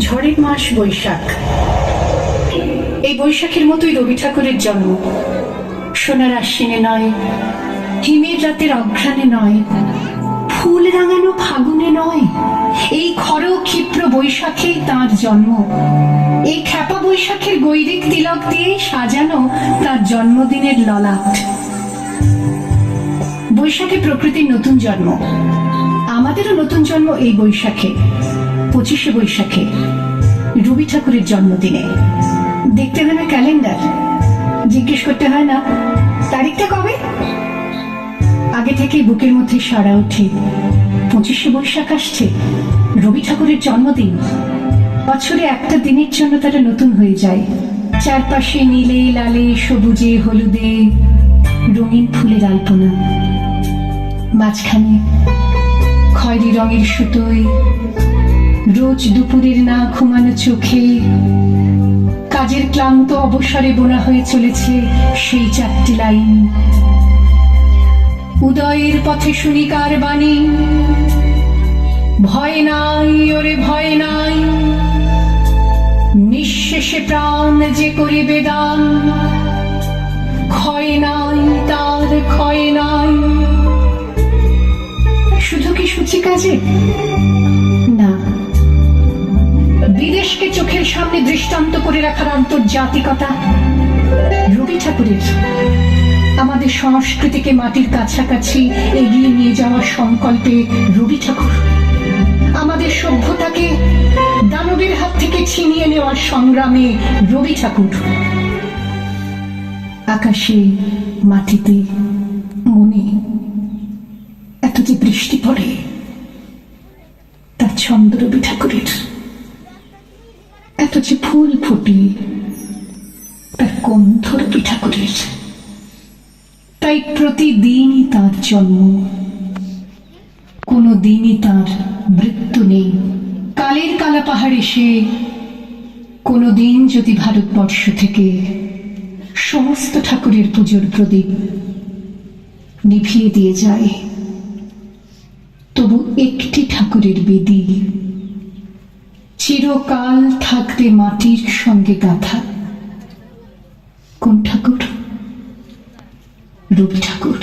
ঝড়ের মাস বৈশাখ। এই বৈশাখের মতোই রবি ঠাকুরের জন্ম। সোনার আশ্বিনে নয়, হিমের রাতের অঘ্রাণে নয়, ফুল রাঙানো ফাগুনে নয়, এই খর ক্ষিপ্র বৈশাখেই তাঁর জন্ম। এই খ্যাপা বৈশাখের গৈরিক তিলক দিয়ে সাজানো তার জন্মদিনের ললাট। বৈশাখে প্রকৃতির নতুন জন্ম, আমাদেরও নতুন জন্ম এই বৈশাখে, 25শে বৈশাখে, রবি ঠাকুরের জন্মদিনে। দেখতে হয় না ক্যালেন্ডার, জিজ্ঞেস করতে হয় না তারিখটা কবে, আগে থেকে বুকের মধ্যে সাড়া ওঠে 25শে বৈশাখ আসছে, রবি ঠাকুরের জন্মদিন। বছরে একটা দিনের জন্য তারা নতুন হয়ে যায়। চারপাশে নীলে লালে সবুজে হলুদে রঙিন ফুলের আলপনা, মাঝখানে খয়েরি রঙের সুতোয় রোজ দুপুরের না ঘুমানো চোখে কাজের ক্লান্ত অবসরে বোনা হয়ে চলেছে সেই 4টি লাইন। উদয়ের পথে শুনি কার বাণী, ভয় নাই ওরে ভয় নাই, নিঃশেষে প্রাণ যে করিবে দান, ক্ষয় নাই তার ক্ষয় নাই। শুধু কি সূচি কাজে না, বিদেশকে চোখের সামনে দৃষ্টান্ত করে রাখার আন্তর্জাতিকতা রবি ঠাকুরের। আমাদের সংস্কৃতিকে মাটির কাছাকাছি এগিয়ে নিয়ে যাওয়ার সংকল্পে রবি ঠাকুর। আমাদের সভ্যতাকে দানবের হাত থেকে ছিনিয়ে নেওয়ার সংগ্রামে রবি ঠাকুর। আকাশে মাটিতে মনে এত যে বৃষ্টি পড়ে, তার ছন্দ রবি ঠাকুরের। এত যে ফুল ফুটে, তার গন্ধ রবি ঠাকুরের। তাই প্রতিদিনই তার জন্ম, কোনো দিনই তার মৃত্যু নেই। কালের কালা পাহাড় এসে কোনো দিন যদি ভারতবর্ষ থেকে সমস্ত ঠাকুরের পুজোর প্রদীপ নিভিয়ে দিয়ে যায়, তবু একটি ঠাকুরের বেদি চিরকাল থাকবে মাটির সঙ্গে গাঁথা। কোন ঠাকুর? রবি ঠাকুর।